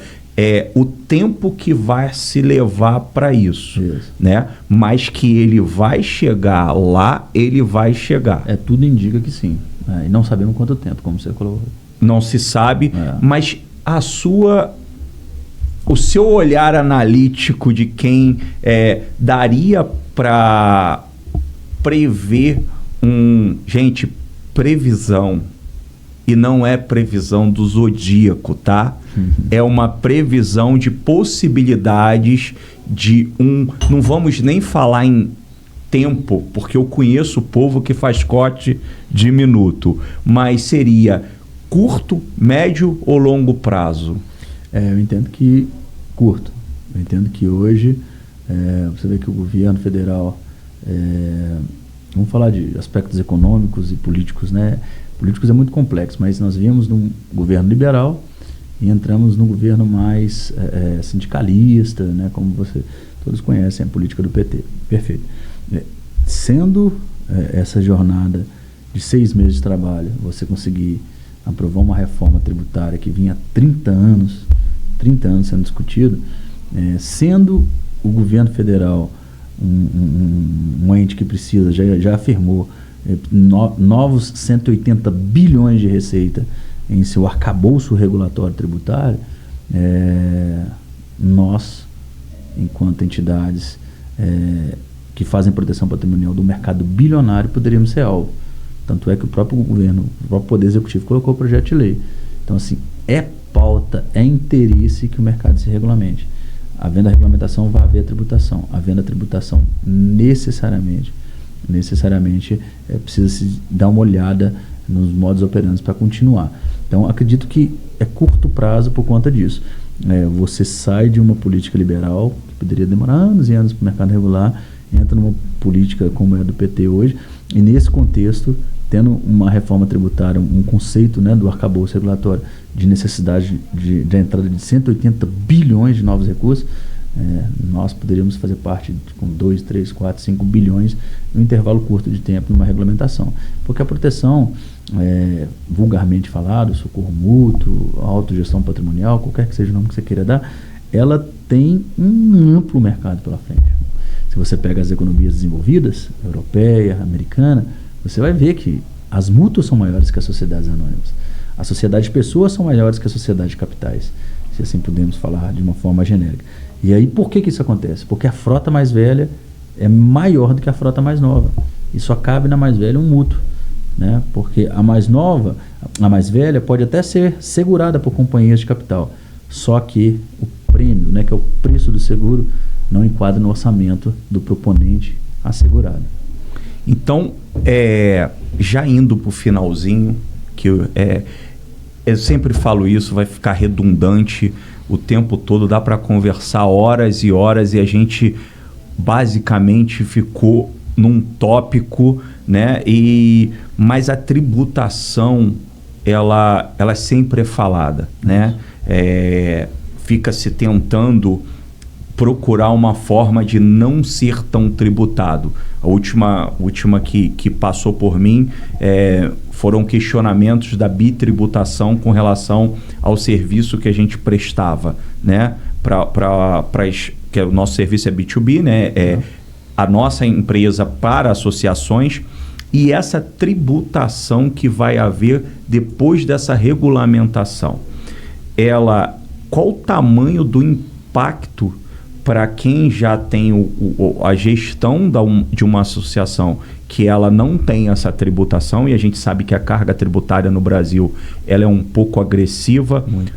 o tempo que vai se levar para isso, né? Mas que ele vai chegar lá, ele vai chegar. Tudo indica que sim. E não sabemos quanto tempo, como você colocou. Não se sabe, mas o seu olhar analítico de quem daria para prever gente, previsão, e não é previsão do zodíaco, tá? É uma previsão de possibilidades não vamos nem falar em tempo, porque eu conheço o povo que faz corte de minuto, mas seria curto, médio ou longo prazo? Eu entendo que curto. Eu entendo que hoje, você vê que o governo federal, vamos falar de aspectos econômicos e políticos, né? Políticos é muito complexo, mas nós viemos num governo liberal e entramos num governo mais sindicalista, né? Como todos conhecem a política do PT. Perfeito. Sendo essa jornada de 6 meses de trabalho, você conseguir aprovar uma reforma tributária que vinha há 30 anos sendo discutido, sendo o governo federal um ente que precisa, já afirmou, novos 180 bilhões de receita em seu arcabouço regulatório tributário, nós enquanto entidades que fazem proteção patrimonial do mercado bilionário, poderíamos ser alvo. Tanto é que o próprio governo, o próprio Poder Executivo colocou o projeto de lei. Então, assim, é pauta, é interesse que o mercado se regulamente. Havendo a regulamentação, vai haver a tributação. Havendo a tributação, necessariamente precisa se dar uma olhada nos modos operantes para continuar. Então, acredito que é curto prazo por conta disso. Você sai de uma política liberal, que poderia demorar anos e anos para o mercado regular, entra numa política como é a do PT hoje, e nesse contexto, tendo uma reforma tributária, um conceito, né, do arcabouço regulatório de necessidade de entrada de 180 bilhões de novos recursos, nós poderíamos fazer parte com 2, 3, 4, 5 bilhões em um intervalo curto de tempo numa regulamentação. Porque a proteção, vulgarmente falado, socorro mútuo, autogestão patrimonial, qualquer que seja o nome que você queira dar, ela tem um amplo mercado pela frente. Se você pega as economias desenvolvidas, europeia, americana, você vai ver que as mútuas são maiores que as sociedades anônimas. A sociedade de pessoas são maiores que a sociedade de capitais, se assim podemos falar de uma forma genérica. E aí, por que isso acontece? Porque a frota mais velha é maior do que a frota mais nova. E só cabe na mais velha um mútuo, né? Porque a mais nova, a mais velha, pode até ser segurada por companhias de capital. Só que o prêmio, né, que é o preço do seguro, não enquadra no orçamento do proponente assegurado. Então, já indo para o finalzinho, que eu sempre falo isso, vai ficar redundante o tempo todo, dá para conversar horas e horas, e a gente basicamente ficou num tópico, né? Mas a tributação, ela sempre é falada, né? Fica se tentando procurar uma forma de não ser tão tributado. A última que passou por mim foram questionamentos da bitributação com relação ao serviço que a gente prestava, né? Que o nosso serviço é B2B, né? A nossa empresa para associações, e essa tributação que vai haver depois dessa regulamentação. Qual o tamanho do impacto para quem já tem a gestão de uma associação que ela não tem essa tributação, e a gente sabe que a carga tributária no Brasil ela é um pouco agressiva. Muito.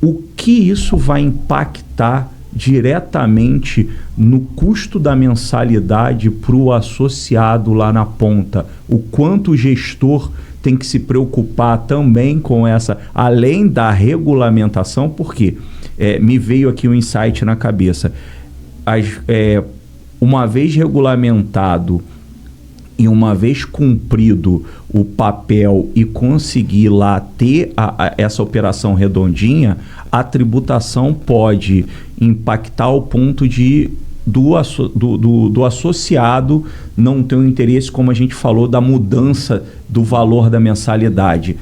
O que isso vai impactar diretamente no custo da mensalidade para o associado lá na ponta? O quanto o gestor tem que se preocupar também com essa, além da regulamentação, porque me veio aqui um insight na cabeça. Uma vez regulamentado e uma vez cumprido o papel e conseguir lá ter essa operação redondinha, a tributação pode impactar ao ponto de do associado não ter um interesse, como a gente falou, da mudança do valor da mensalidade.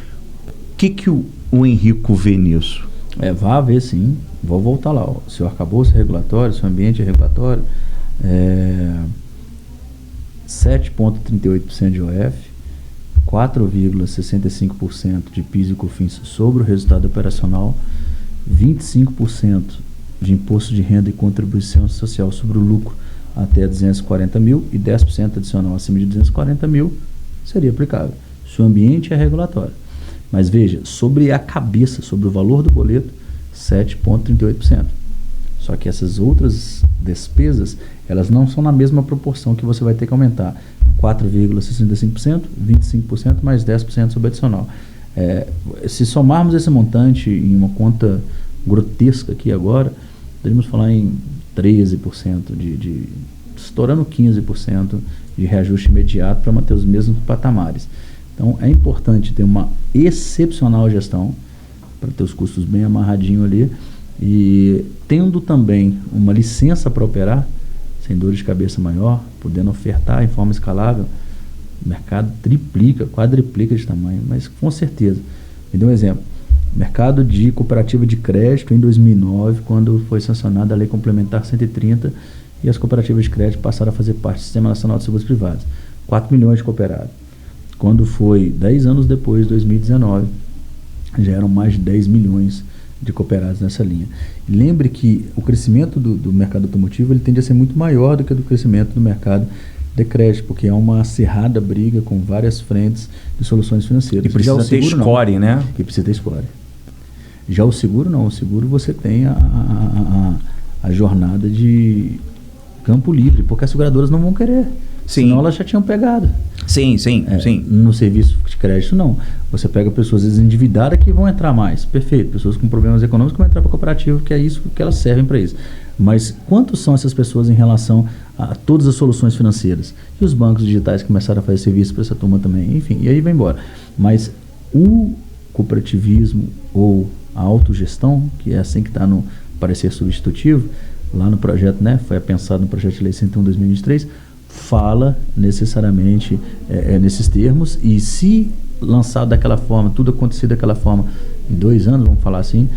O que o Henrico vê nisso? Vai haver sim, vou voltar lá. O seu arcabouço regulatório, seu ambiente regulatório, 7,38% de OF, 4,65% de PIS e COFINS sobre o resultado operacional, 25% de imposto de renda e contribuição social sobre o lucro até 240 mil e 10% adicional acima de 240 mil seria aplicável. Se o ambiente é regulatório. Mas veja, sobre a cabeça, sobre o valor do boleto, 7,38%. Só que essas outras despesas, elas não são na mesma proporção que você vai ter que aumentar. 4,65%, 25% mais 10% sobre adicional. Se somarmos esse montante em uma conta grotesca aqui agora, poderíamos falar em 13%, estourando 15% de reajuste imediato para manter os mesmos patamares. Então, é importante ter uma excepcional gestão para ter os custos bem amarradinhos ali, e tendo também uma licença para operar, sem dor de cabeça maior, podendo ofertar em forma escalável, o mercado triplica, quadriplica de tamanho, mas com certeza. Me dê um exemplo. Mercado de cooperativa de crédito em 2009, quando foi sancionada a Lei Complementar 130 e as cooperativas de crédito passaram a fazer parte do Sistema Nacional de Seguros Privados. 4 milhões de cooperados. Quando foi 10 anos depois, 2019, já eram mais de 10 milhões de cooperados nessa linha. Lembre que o crescimento do mercado automotivo ele tende a ser muito maior do que o do crescimento do mercado de crédito, porque é uma acirrada briga com várias frentes de soluções financeiras. E precisa ter score, né? E precisa ter score. Já o seguro não, o seguro você tem a jornada de campo livre, porque as seguradoras não vão querer. Sim. Senão elas já tinham pegado. Sim. No serviço de crédito, não. Você pega pessoas endividadas que vão entrar mais. Perfeito. Pessoas com problemas econômicos que vão entrar para a cooperativa, que é isso que elas servem para isso. Mas quantos são essas pessoas em relação a todas as soluções financeiras? E os bancos digitais começaram a fazer serviço para essa turma também. Enfim, e aí vai embora. Mas o cooperativismo ou a autogestão, que é assim que está no parecer substitutivo, lá no projeto, né, foi pensado no projeto de lei 101/2023, fala necessariamente nesses termos, e se lançado daquela forma, tudo acontecer daquela forma em 2 anos, vamos falar assim,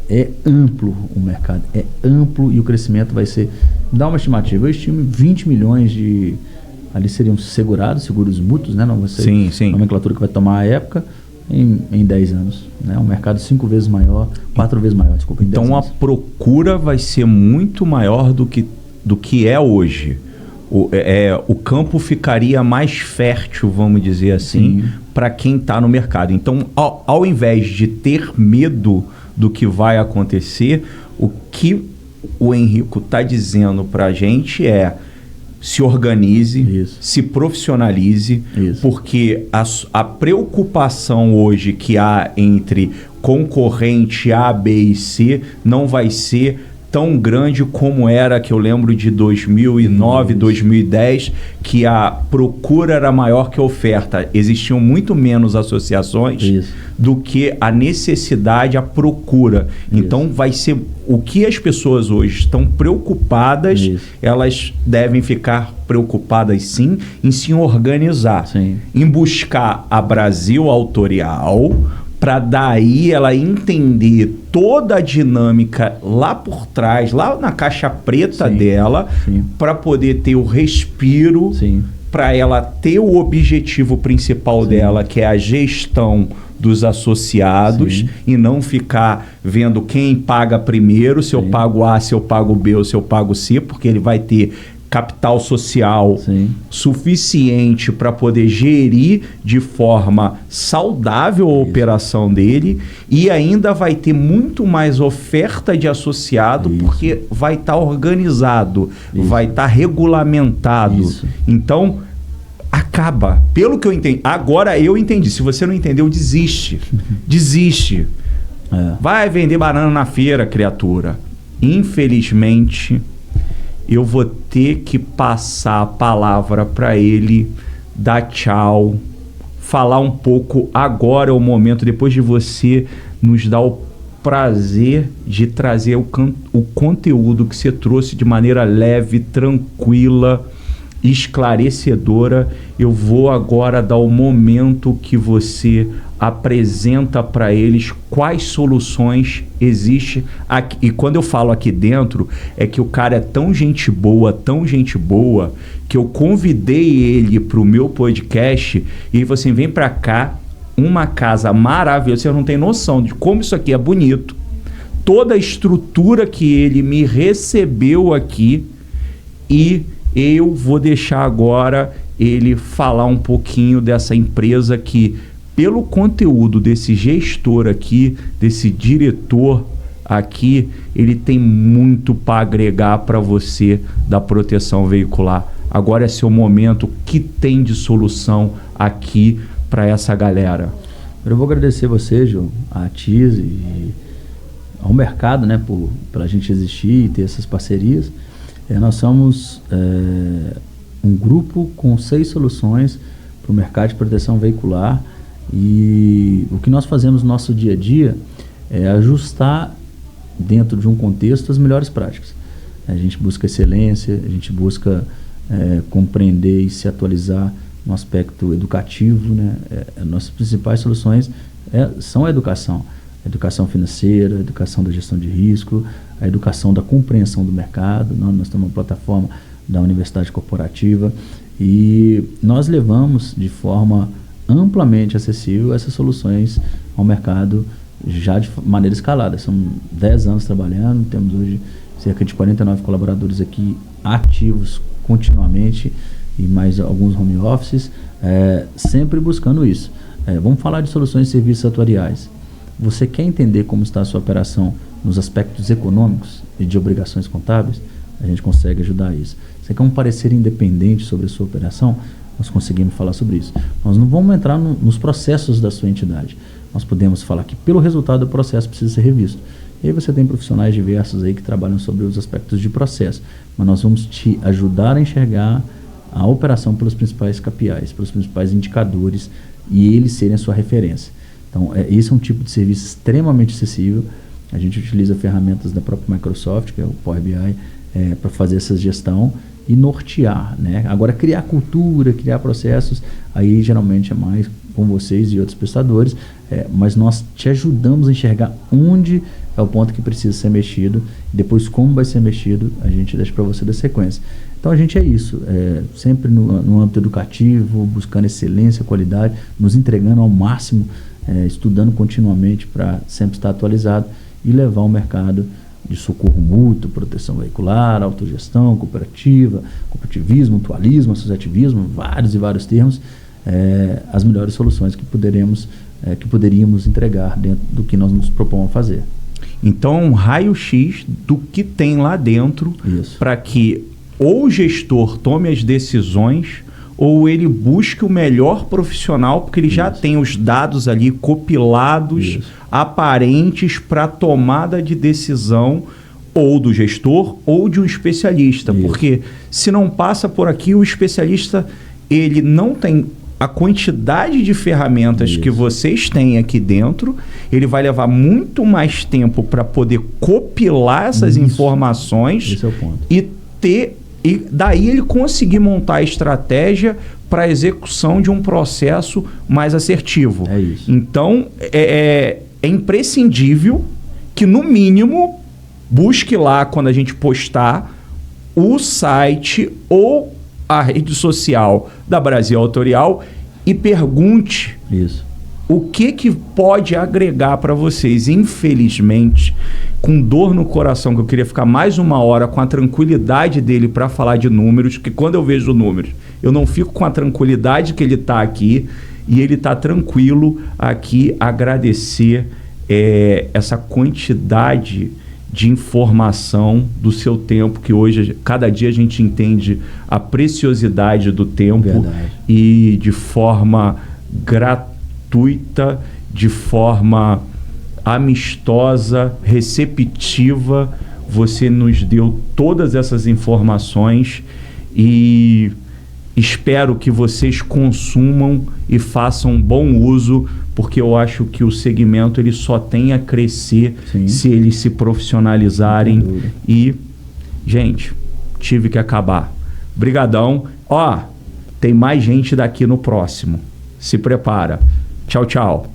é amplo o mercado, é amplo, e o crescimento vai ser, dá uma estimativa, eu estimo 20 milhões de, ali seriam segurados, seguros mútuos, né, não vai ser sim. nomenclatura que vai tomar a época, em 10 anos, né? Um mercado 5 vezes maior, 4 vezes maior, desculpa, em 10 então anos. a procura vai ser muito maior do que é hoje. O campo ficaria mais fértil, vamos dizer assim, para quem está no mercado. Então, ao invés de ter medo do que vai acontecer, o que o Henrico está dizendo para a gente é: se organize, Isso. se profissionalize, Isso. porque a preocupação hoje que há entre concorrente A, B e C não vai ser tão grande como era, que eu lembro de 2009, 2010, que a procura era maior que a oferta. Existiam muito menos associações do que a necessidade, a procura. Então vai ser o que as pessoas hoje estão preocupadas, elas devem ficar preocupadas sim em se organizar, em buscar a Brasil Autorial, para daí ela entender toda a dinâmica lá por trás, lá na caixa preta dela, para poder ter o respiro, para ela ter o objetivo principal dela, que é a gestão dos associados, e não ficar vendo quem paga primeiro, se eu pago A, se eu pago B ou se eu pago C, porque ele vai ter capital social suficiente para poder gerir de forma saudável a operação dele, e ainda vai ter muito mais oferta de associado, porque vai estar organizado, vai estar regulamentado. Então, acaba. Pelo que eu entendi. Agora eu entendi. Se você não entendeu, desiste. Desiste. Vai vender banana na feira, criatura. Infelizmente, eu vou ter que passar a palavra para ele, dar tchau, falar um pouco. Agora é o momento, depois de você nos dar o prazer de trazer o conteúdo que você trouxe de maneira leve, tranquila, esclarecedora. Eu vou agora dar o momento que você apresenta para eles quais soluções existem aqui. E quando eu falo aqui dentro, é que o cara é tão gente boa, que eu convidei ele para o meu podcast, e ele falou assim: vem para cá, uma casa maravilhosa, você não tem noção de como isso aqui é bonito, toda a estrutura que ele me recebeu aqui, e eu vou deixar agora ele falar um pouquinho dessa empresa que, pelo conteúdo desse gestor aqui, desse diretor aqui, ele tem muito para agregar para você da proteção veicular. Agora é seu momento. O que tem de solução aqui para essa galera? Eu vou agradecer você, João, a TIS e ao mercado, né, para a gente existir e ter essas parcerias. Nós somos um grupo com 6 soluções para o mercado de proteção veicular, e o que nós fazemos no nosso dia a dia é ajustar dentro de um contexto as melhores práticas. A gente busca excelência, a gente busca compreender e se atualizar no aspecto educativo, né? Nossas principais soluções são a educação financeira, a educação da gestão de risco, a educação da compreensão do mercado. Nós temos uma plataforma da Universidade Corporativa, e nós levamos de forma amplamente acessível essas soluções ao mercado já de maneira escalada. São 10 anos trabalhando, temos hoje cerca de 49 colaboradores aqui ativos continuamente e mais alguns home offices, sempre buscando isso. Vamos falar de soluções de serviços atuariais. Você quer entender como está a sua operação nos aspectos econômicos e de obrigações contábeis? A gente consegue ajudar isso. Você quer um parecer independente sobre a sua operação? Nós conseguimos falar sobre isso. Nós não vamos entrar nos processos da sua entidade. Nós podemos falar que pelo resultado do processo precisa ser revisto. E aí você tem profissionais diversos aí que trabalham sobre os aspectos de processo. Mas nós vamos te ajudar a enxergar a operação pelos principais KPIs, pelos principais indicadores, e eles serem a sua referência. Então, esse é um tipo de serviço extremamente acessível. A gente utiliza ferramentas da própria Microsoft, que é o Power BI, para fazer essa gestão e nortear, né? Agora, criar cultura, criar processos, aí geralmente é mais com vocês e outros prestadores, mas nós te ajudamos a enxergar onde é o ponto que precisa ser mexido, e depois como vai ser mexido, a gente deixa para você da sequência. Então a gente é isso, sempre no âmbito educativo, buscando excelência, qualidade, nos entregando ao máximo, estudando continuamente para sempre estar atualizado e levar o mercado de socorro mútuo, proteção veicular, autogestão, cooperativa, cooperativismo, mutualismo, associativismo, vários e vários termos, as melhores soluções que poderíamos entregar dentro do que nós nos propomos a fazer. Então, um raio-x do que tem lá dentro para que ou o gestor tome as decisões ou ele busque o melhor profissional, porque ele já tem os dados ali compilados, aparentes para tomada de decisão ou do gestor ou de um especialista. Porque se não passa por aqui, o especialista ele não tem a quantidade de ferramentas que vocês têm aqui dentro, ele vai levar muito mais tempo para poder compilar essas informações. Esse é o ponto. E daí ele conseguir montar a estratégia para a execução de um processo mais assertivo. É isso. Então, é imprescindível que, no mínimo, busque lá, quando a gente postar, o site ou a rede social da Brasil Autorial e pergunte o que pode agregar para vocês. Infelizmente, com dor no coração, que eu queria ficar mais uma hora com a tranquilidade dele para falar de números, que quando eu vejo números, eu não fico com a tranquilidade que ele está aqui, e ele está tranquilo aqui, agradecer essa quantidade de informação do seu tempo, que hoje, cada dia a gente entende a preciosidade do tempo. E de forma gratuita, de forma amistosa, receptiva, você nos deu todas essas informações e espero que vocês consumam e façam bom uso, porque eu acho que o segmento ele só tem a crescer se eles se profissionalizarem. E, gente, tive que acabar. Brigadão. Tem mais gente daqui no próximo. Se prepara. Tchau, tchau.